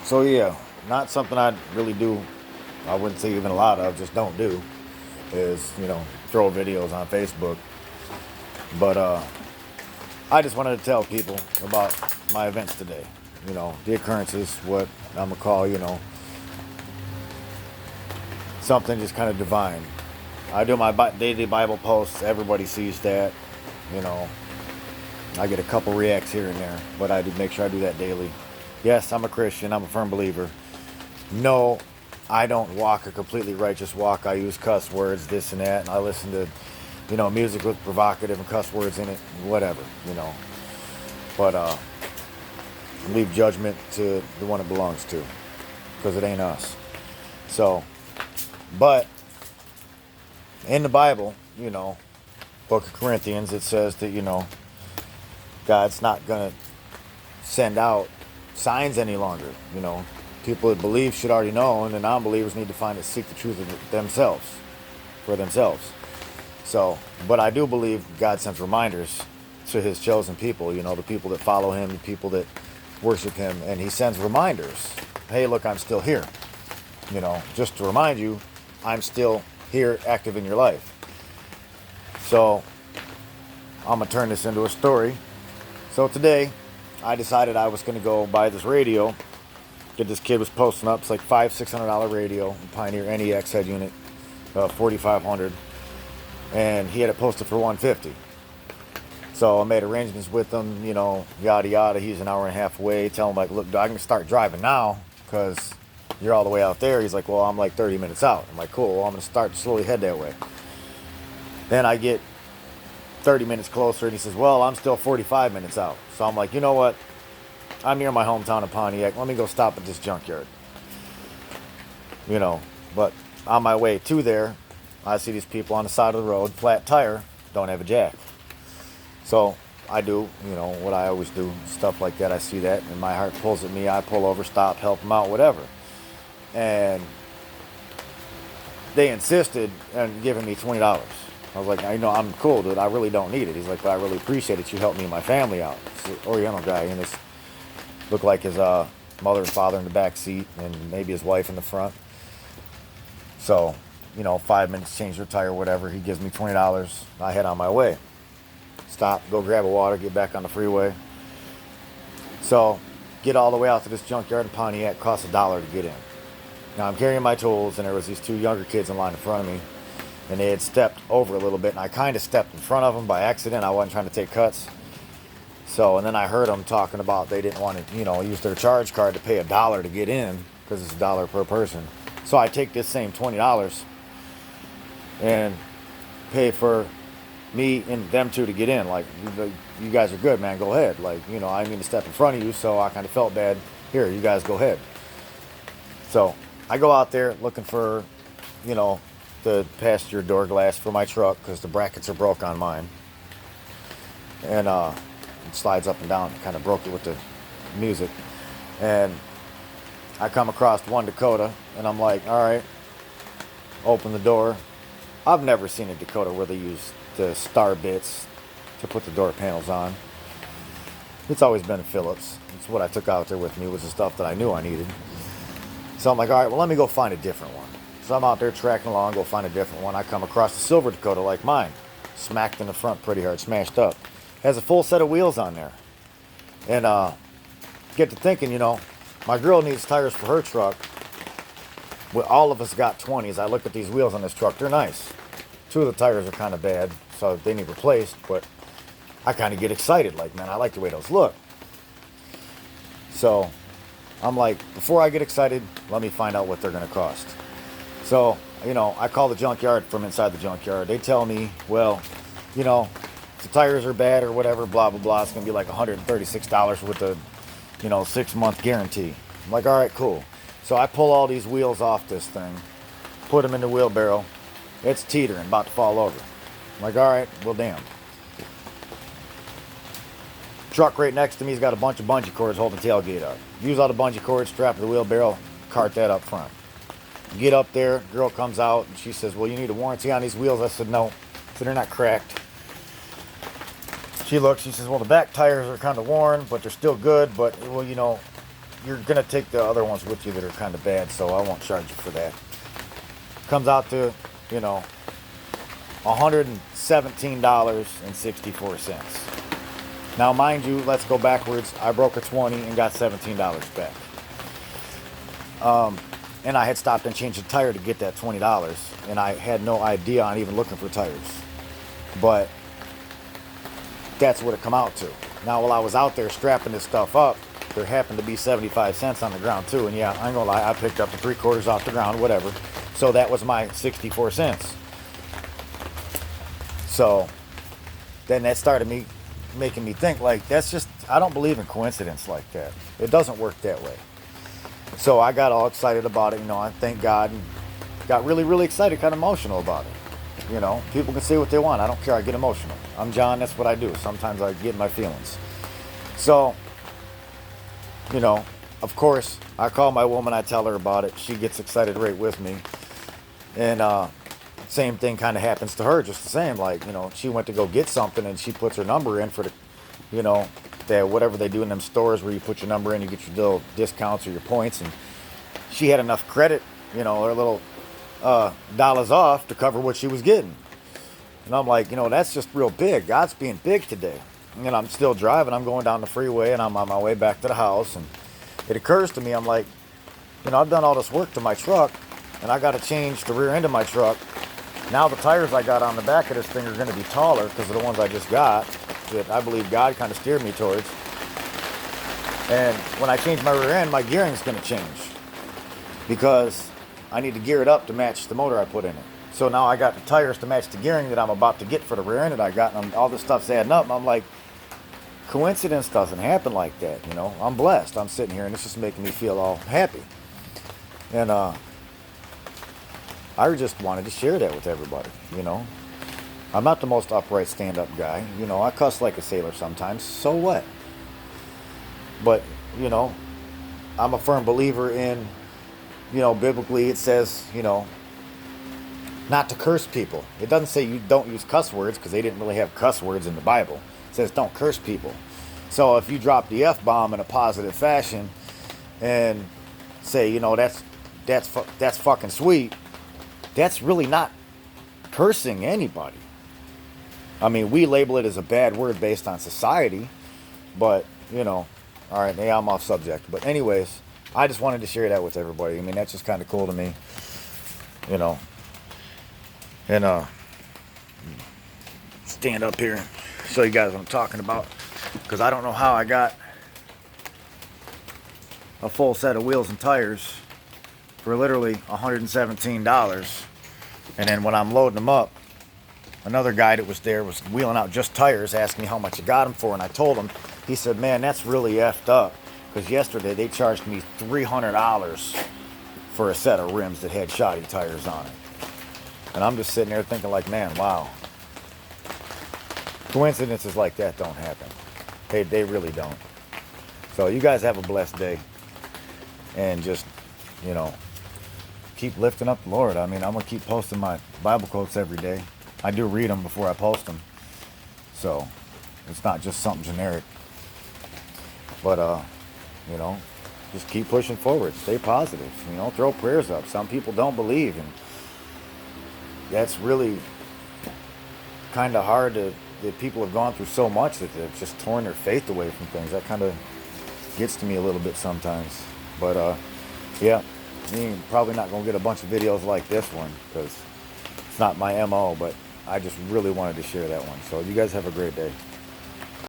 So yeah, not something I really do. I wouldn't say even a lot of, just don't do. Is throw videos on Facebook. But I just wanted to tell people about my events today. The occurrences, what I'm gonna call something just kind of divine. I do my daily Bible posts. Everybody sees that. You know, I get a couple reacts here and there, but I do make sure I do that daily. Yes, I'm a Christian. I'm a firm believer. No, I don't walk a completely righteous walk. I use cuss words, this and that, and I listen to, music with provocative and cuss words in it, whatever. But leave judgment to the one it belongs to, because it ain't us. So, but in the Bible, Book of Corinthians, it says that God's not gonna send out signs any longer. People that believe should already know, and the non-believers need to seek the truth of themselves, for themselves. So, but I do believe God sends reminders to His chosen people. The people that follow Him, the people that worship Him, and He sends reminders. Hey, look, I'm still here. Just to remind you, I'm still here, active in your life. So, I'm gonna turn this into a story. So today, I decided I was gonna go buy this radio. This kid was posting up. It's like $500-$600 radio, Pioneer NEX head unit, 4500, and he had it posted for $150. So I made arrangements with him, yada yada. He's an hour and a half away. Tell him, like, look, I can start driving now because you're all the way out there. He's like, well, I'm like 30 minutes out. I'm like, cool. Well, I'm gonna start to slowly head that way. Then I get 30 minutes closer, and he says, well, I'm still 45 minutes out. So I'm like, you know what? I'm near my hometown of Pontiac. Let me go stop at this junkyard. But on my way to there, I see these people on the side of the road, flat tire, don't have a jack. So I do, what I always do, stuff like that. I see that, and my heart pulls at me. I pull over, stop, help them out, whatever. And they insisted on giving me $20. I was like, I'm cool, dude. I really don't need it. He's like, but I really appreciate it. You helped me and my family out. It's an Oriental guy, and this looked like his mother and father in the back seat, and maybe his wife in the front. So, 5 minutes, change their tire, whatever. He gives me $20. I head on my way. Stop, go grab a water, get back on the freeway. So, get all the way out to this junkyard in Pontiac. Costs $1 to get in. Now I'm carrying my tools, and there was these two younger kids in line in front of me, and they had stepped over a little bit, and I kind of stepped in front of them by accident. I wasn't trying to take cuts. So, and then I heard them talking about they didn't want to, use their charge card to pay $1 to get in, because it's $1 per person. So I take this same $20 and pay for me and them two to get in. Like, you guys are good, man. Go ahead. Like, I mean to step in front of you, so I kind of felt bad. Here, you guys go ahead. So I go out there looking for, the passenger door glass for my truck, because the brackets are broke on mine. And it slides up and down. Kind of broke it with the music. And I come across one Dakota, and I'm like, all right, open the door. I've never seen a Dakota where they use the star bits to put the door panels on. It's always been a Phillips. It's what I took out there with me, was the stuff that I knew I needed. So I'm like, all right, well, let me go find a different one. So I'm out there tracking along, go find a different one. I come across a silver Dakota like mine, smacked in the front pretty hard, smashed up. Has a full set of wheels on there. And get to thinking, my girl needs tires for her truck. Well, all of us got 20s. I look at these wheels on this truck. They're nice. Two of the tires are kind of bad, so they need replaced. But I kind of get excited. Like, man, I like the way those look. So I'm like, before I get excited, let me find out what they're going to cost. So, I call the junkyard from inside the junkyard. They tell me, well, if the tires are bad or whatever, blah, blah, blah, it's going to be like $136 with a 6-month guarantee. I'm like, all right, cool. So I pull all these wheels off this thing, put them in the wheelbarrow. It's teetering, about to fall over. I'm like, all right, well, damn. Truck right next to me's got a bunch of bungee cords holding the tailgate up. Use all the bungee cords, strap to the wheelbarrow, cart that up front. Get up there, girl comes out, and she says, well, you need a warranty on these wheels. I said, no. So they're not cracked. She looks, she says, well, the back tires are kind of worn, but they're still good. But, well, you're gonna take the other ones with you that are kind of bad, so I won't charge you for that. Comes out to, you know, $117.64. Now, mind you, let's go backwards. I broke a 20 and got $17 back. And I had stopped and changed the tire to get that $20, and I had no idea on even looking for tires. But that's what it come out to. Now, while I was out there strapping this stuff up, there happened to be 75 cents on the ground too. And yeah, I ain't gonna lie, I picked up the 3/4 off the ground, whatever. So that was my 64 cents. So then that started making me think, like, that's just, I don't believe in coincidence like that. It doesn't work that way. So I got all excited about it, you know, I thank God, and got really, really excited, kind of emotional about it. You know, people can say what they want. I don't care. I get emotional. I'm John. That's what I do. Sometimes I get in my feelings. So, you know, of course, I call my woman. I tell her about it. She gets excited right with me. And same thing kind of happens to her. Just the same. Like, you know, she went to go get something and she puts her number in for the, you know, that whatever they do in them stores where you put your number in, you get your little discounts or your points. And she had enough credit, you know, her little dollars off to cover what she was getting. And I'm like, you know, that's just real big. God's being big today. And I'm still driving. I'm going down the freeway and I'm on my way back to the house. And it occurs to me, I'm like, you know, I've done all this work to my truck and I got to change the rear end of my truck. Now the tires I got on the back of this thing are going to be taller because of the ones I just got that I believe God kind of steered me towards. And when I change my rear end, my gearing is going to change because I need to gear it up to match the motor I put in it. So now I got the tires to match the gearing that I'm about to get for the rear end that I got, and all this stuff's adding up. And I'm like, coincidence doesn't happen like that, you know. I'm blessed. I'm sitting here, and it's just making me feel all happy. And I just wanted to share that with everybody, you know. I'm not the most upright stand-up guy. You know, I cuss like a sailor sometimes. So what? But, you know, I'm a firm believer in, you know, biblically it says, you know, not to curse people. It doesn't say you don't use cuss words because they didn't really have cuss words in the Bible. It says don't curse people. So if you drop the F-bomb in a positive fashion and say, you know, that's fucking sweet, that's really not cursing anybody. I mean, we label it as a bad word based on society, but, you know, all right, yeah, I'm off subject. But anyways, I just wanted to share that with everybody. I mean, that's just kind of cool to me, you know. And stand up here and show you guys what I'm talking about, because I don't know how I got a full set of wheels and tires for literally $117. And then when I'm loading them up, another guy that was there was wheeling out just tires, asking me how much I got them for, and I told him. He said, man, that's really effed up, because yesterday they charged me $300 for a set of rims that had shoddy tires on it. And I'm just sitting there thinking like, man, wow. Coincidences like that don't happen. They really don't. So you guys have a blessed day. And just, you know, keep lifting up the Lord. I mean, I'm going to keep posting my Bible quotes every day. I do read them before I post them. So it's not just something generic. But, you know, just keep pushing forward. Stay positive. You know, throw prayers up. Some people don't believe, and that's really kind of hard that people have gone through so much that they've just torn their faith away from things. That kind of gets to me a little bit sometimes. But, yeah, you're probably not going to get a bunch of videos like this one because it's not my MO, but I just really wanted to share that one. So you guys have a great day.